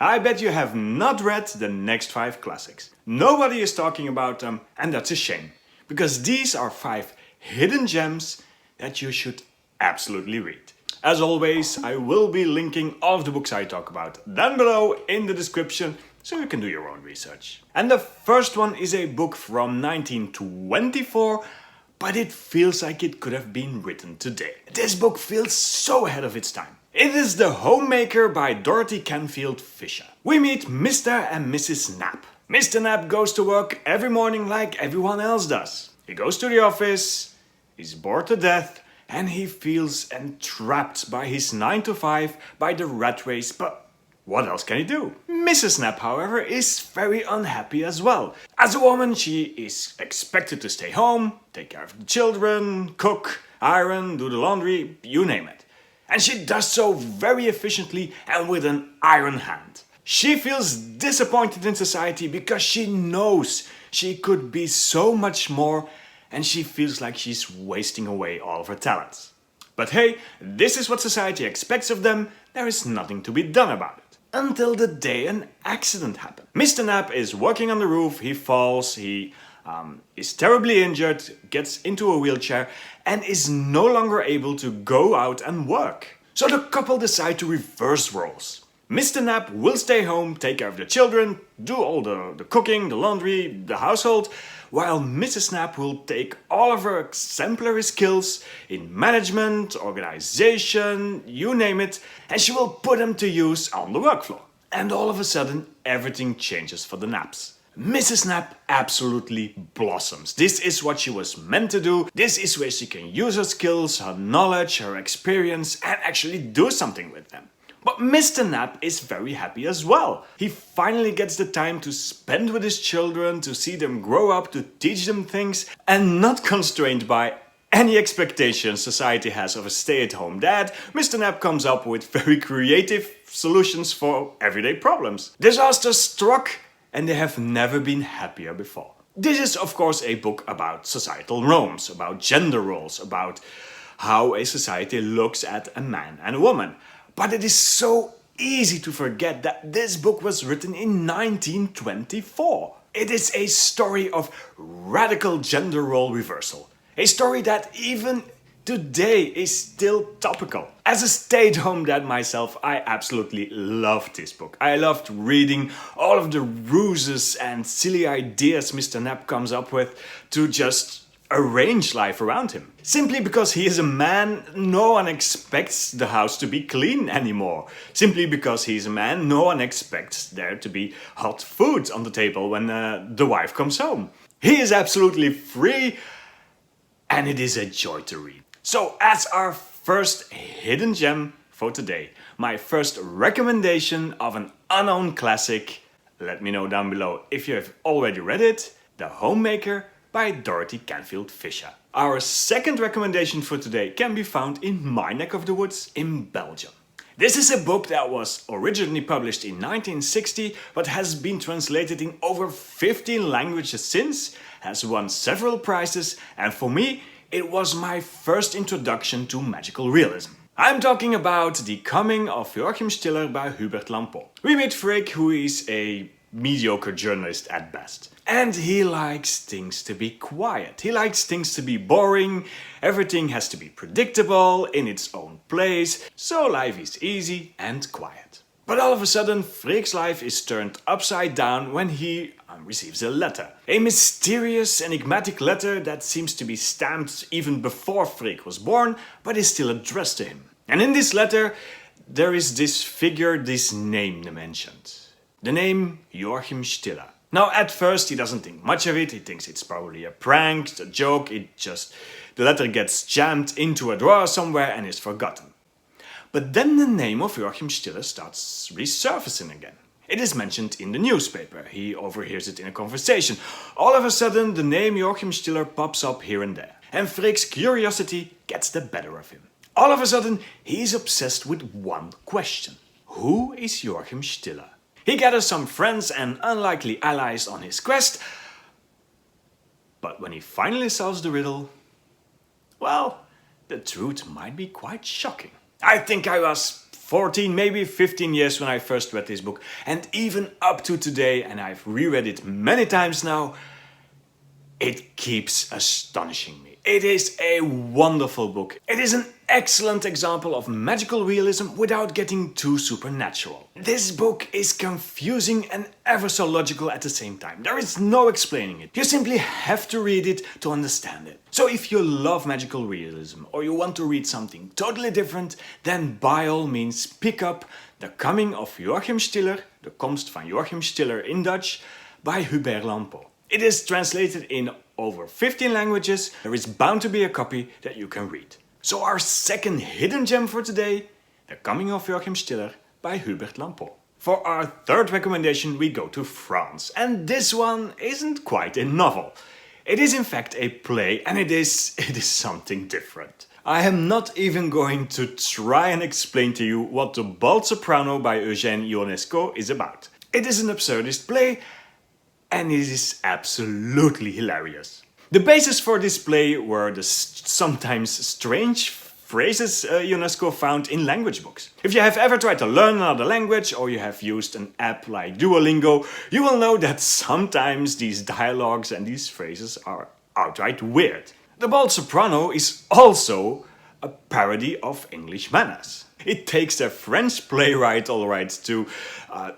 I bet you have not read the next 5 classics. Nobody is talking about them, and that's a shame, because these are 5 hidden gems that you should absolutely read. As always, I will be linking all of the books I talk about down below in the description, so you can do your own research. And the first one is a book from 1924, but it feels like it could have been written today. This book feels so ahead of its time. It is The Homemaker by Dorothy Canfield Fisher. We meet Mr. and Mrs. Knapp. Mr. Knapp goes to work every morning like everyone else does. He goes to the office, he's bored to death, and he feels entrapped by his 9 to 5, by the rat race, but what else can he do? Mrs. Knapp, however, is very unhappy as well. As a woman, she is expected to stay home, take care of the children, cook, iron, do the laundry, you name it. And she does so very efficiently and with an iron hand. She feels disappointed in society because she knows she could be so much more, and she feels like she's wasting away all of her talents. But hey, this is what society expects of them, there is nothing to be done about it. Until the day an accident happened. Mr. Knapp is working on the roof, he falls, he is terribly injured, gets into a wheelchair, and is no longer able to go out and work. So the couple decide to reverse roles. Mr. Knapp will stay home, take care of the children, do all the cooking, the laundry, the household, while Mrs. Knapp will take all of her exemplary skills in management, organization, you name it, and she will put them to use on the work floor. And all of a sudden, everything changes for the Knapps. Mrs. Knapp absolutely blossoms. This is what she was meant to do. This is where she can use her skills, her knowledge, her experience, and actually do something with them. But Mr. Knapp is very happy as well. He finally gets the time to spend with his children, to see them grow up, to teach them things, and not constrained by any expectations society has of a stay-at-home dad. Mr. Knapp comes up with very creative solutions for everyday problems. Disaster struck, and they have never been happier before. This is, of course, a book about societal norms, about gender roles, about how a society looks at a man and a woman. But it is so easy to forget that this book was written in 1924. It is a story of radical gender role reversal. A story that even today is still topical. As a stay-at-home dad myself, I absolutely loved this book. I loved reading all of the ruses and silly ideas Mr. Knapp comes up with to just arrange life around him. Simply because he is a man, no one expects the house to be clean anymore. Simply because he's a man, no one expects there to be hot food on the table when the wife comes home. He is absolutely free, and it is a joy to read. So as our first hidden gem for today, my first recommendation of an unknown classic, let me know down below if you have already read it, The Homemaker by Dorothy Canfield Fisher. Our second recommendation for today can be found in my neck of the woods in Belgium. This is a book that was originally published in 1960 but has been translated in over 15 languages since, has won several prizes, and for me it was my first introduction to magical realism. I'm talking about The Coming of Joachim Stiller by Hubert Lampo. We meet Frick, who is a mediocre journalist at best. And he likes things to be quiet. He likes things to be boring. Everything has to be predictable, in its own place, so life is easy and quiet. But all of a sudden, Frick's life is turned upside down when he receives a letter. A mysterious, enigmatic letter that seems to be stamped even before Frick was born, but is still addressed to him. And in this letter, there is this figure, this name mentioned. The name Joachim Stiller. Now at first he doesn't think much of it, he thinks it's probably a prank, a joke, the letter gets jammed into a drawer somewhere and is forgotten. But then the name of Joachim Stiller starts resurfacing again. It is mentioned in the newspaper, he overhears it in a conversation. All of a sudden the name Joachim Stiller pops up here and there, and Frick's curiosity gets the better of him. All of a sudden he is obsessed with one question. Who is Joachim Stiller? He gathers some friends and unlikely allies on his quest, but when he finally solves the riddle, well, the truth might be quite shocking. I think I was 14, maybe 15 years when I first read this book, and even up to today, and I've reread it many times now, it keeps astonishing me. It is a wonderful book. It is an excellent example of magical realism without getting too supernatural. This book is confusing and ever so logical at the same time. There is no explaining it. You simply have to read it to understand it. So if you love magical realism or you want to read something totally different, then by all means pick up The Coming of Joachim Stiller, De Komst van Joachim Stiller in Dutch, by Hubert Lampo. It is translated in over 15 languages. There is bound to be a copy that you can read. So our second hidden gem for today, The Coming of Joachim Stiller by Hubert Lampo. For our third recommendation we go to France, and this one isn't quite a novel. It is in fact a play, and it is something different. I am not even going to try and explain to you what The Bald Soprano by Eugène Ionesco is about. It is an absurdist play, and it is absolutely hilarious. The basis for this play were the sometimes strange phrases Ionesco found in language books. If you have ever tried to learn another language or you have used an app like Duolingo, you will know that sometimes these dialogues and these phrases are outright weird. The Bald Soprano is also a parody of English manners. It takes the French playwright alright to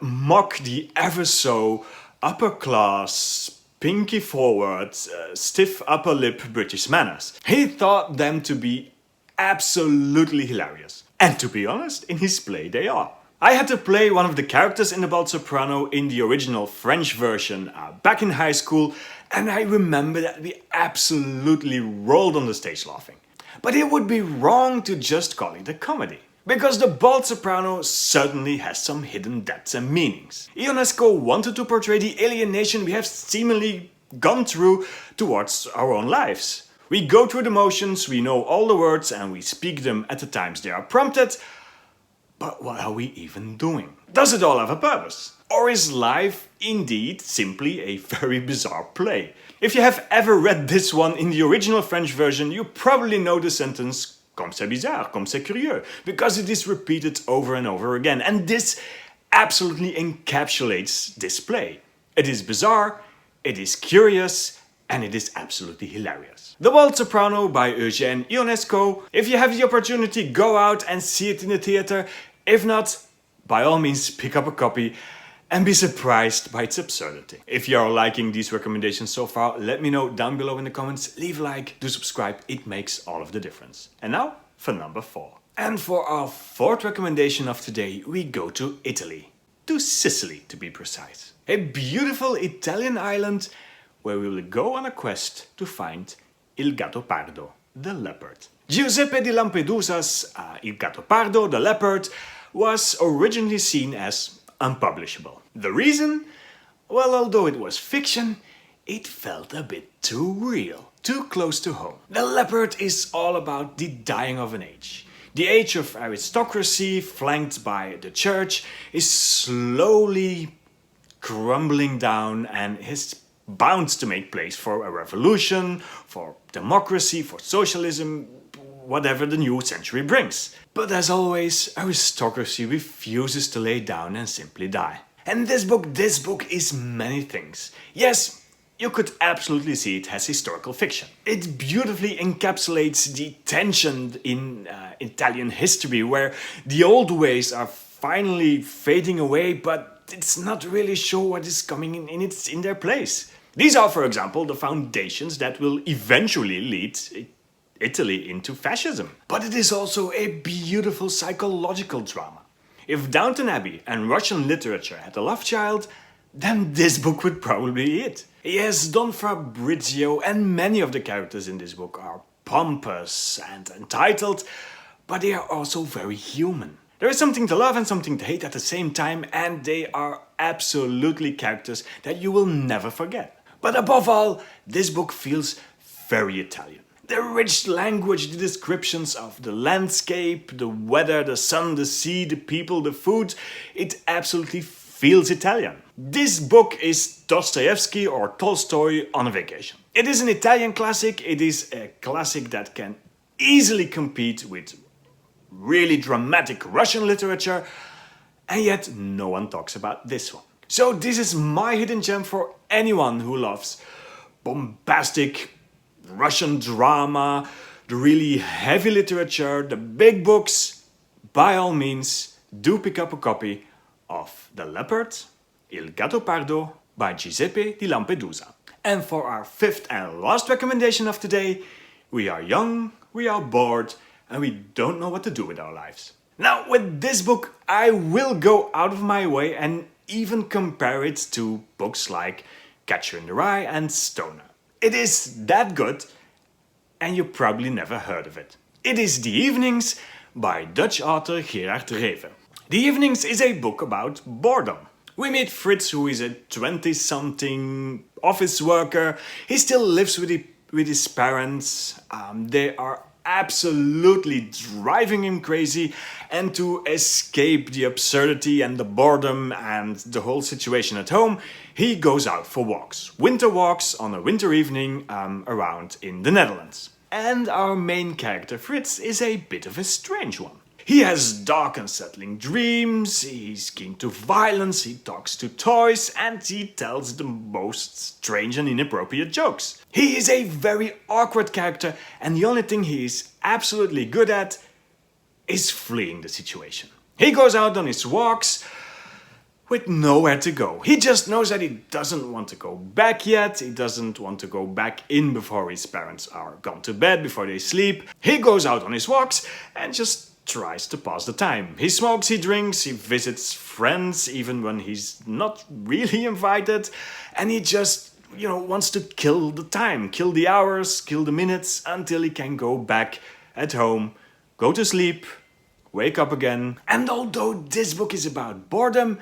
mock the ever so upper class, pinky forward, stiff upper lip British manners. He thought them to be absolutely hilarious. And to be honest, in his play they are. I had to play one of the characters in The Bald Soprano in the original French version back in high school, and I remember that we absolutely rolled on the stage laughing. But it would be wrong to just call it a comedy. Because The Bald Soprano certainly has some hidden depths and meanings. Ionesco wanted to portray the alienation we have seemingly gone through towards our own lives. We go through the motions, we know all the words and we speak them at the times they are prompted, but what are we even doing? Does it all have a purpose? Or is life indeed simply a very bizarre play? If you have ever read this one in the original French version, you probably know the sentence comme c'est bizarre, comme c'est curieux, because it is repeated over and over again, and this absolutely encapsulates this play. It is bizarre, it is curious, and it is absolutely hilarious. The Bald Soprano by Eugène Ionesco. If you have the opportunity, go out and see it in the theater. If not, by all means pick up a copy and be surprised by its absurdity. If you are liking these recommendations so far, let me know down below in the comments. Leave a like, do subscribe, it makes all of the difference. And now for number 4. And for our fourth recommendation of today, we go to Italy. To Sicily, to be precise. A beautiful Italian island where we will go on a quest to find Il Gattopardo, the leopard. Giuseppe di Lampedusa's Il Gattopardo, the leopard, was originally seen as unpublishable. The reason? Well, although it was fiction, it felt a bit too real, too close to home. The leopard is all about the dying of an age. The age of aristocracy, flanked by the church, is slowly crumbling down and is bound to make place for a revolution, for democracy, for socialism, whatever the new century brings. But as always, aristocracy refuses to lay down and simply die. And this book is many things. Yes, you could absolutely see it as historical fiction. It beautifully encapsulates the tension in Italian history, where the old ways are finally fading away, but it's not really sure what is coming in their place. These are, for example, the foundations that will eventually lead Italy into fascism. But it is also a beautiful psychological drama. If Downton Abbey and Russian literature had a love child, then this book would probably be it. Yes, Don Fabrizio and many of the characters in this book are pompous and entitled, but they are also very human. There is something to love and something to hate at the same time, and they are absolutely characters that you will never forget. But above all, this book feels very Italian. The rich language, the descriptions of the landscape, the weather, the sun, the sea, the people, the food, it absolutely feels Italian. This book is Dostoevsky or Tolstoy on a vacation. It is an Italian classic. It is a classic that can easily compete with really dramatic Russian literature, and yet no one talks about this one. So this is my hidden gem for anyone who loves bombastic Russian drama, the really heavy literature, the big books. By all means, do pick up a copy of The Leopard, Il Gatto Pardo by Giuseppe di Lampedusa. And for our fifth and last recommendation of today, we are young, we are bored, and we don't know what to do with our lives. Now, with this book, I will go out of my way and even compare it to books like Catcher in the Rye and Stoner. It is that good, and you probably never heard of it. It is The Evenings by Dutch author Gerard Reve. The Evenings is a book about boredom. We meet Fritz, who is a 20-something office worker. He still lives with his parents. They are absolutely driving him crazy, and to escape the absurdity and the boredom and the whole situation at home, he goes out for walks. Winter walks on a winter evening around in the Netherlands. And our main character Fritz is a bit of a strange one. He has dark, unsettling dreams, he's keen to violence, he talks to toys, and he tells the most strange and inappropriate jokes. He is a very awkward character, and the only thing he is absolutely good at is fleeing the situation. He goes out on his walks with nowhere to go. He just knows that he doesn't want to go back yet. He doesn't want to go back in before his parents are gone to bed, before they sleep. He goes out on his walks and just tries to pass the time. He smokes, he drinks, he visits friends even when he's not really invited, and he just, wants to kill the time, kill the hours, kill the minutes until he can go back at home, go to sleep, wake up again. And although this book is about boredom,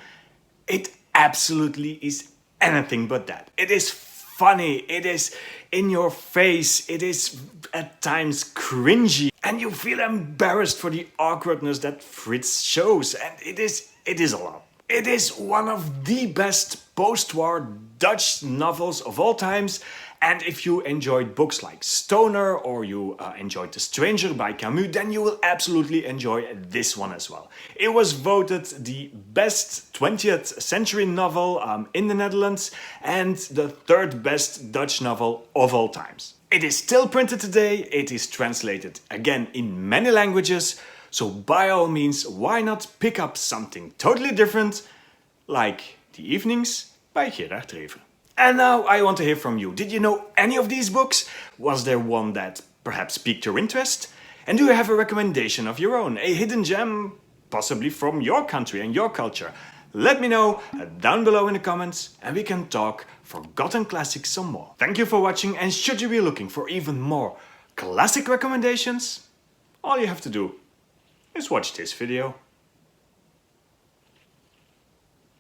it absolutely is anything but that. It is funny, it is in your face, it is at times cringy, and you feel embarrassed for the awkwardness that Fritz shows, and it is a lot. It is one of the best post-war Dutch novels of all times, and if you enjoyed books like Stoner or you enjoyed The Stranger by Camus, then you will absolutely enjoy this one as well. It was voted the best 20th century novel in the Netherlands and the third best Dutch novel of all times. It is still printed today, it is translated again in many languages, so by all means, why not pick up something totally different, like The Evenings by Gerard Reve. And now I want to hear from you. Did you know any of these books? Was there one that perhaps piqued your interest? And do you have a recommendation of your own? A hidden gem, possibly from your country and your culture? Let me know down below in the comments and we can talk forgotten classics some more. Thank you for watching, and should you be looking for even more classic recommendations, all you have to do is watch this video.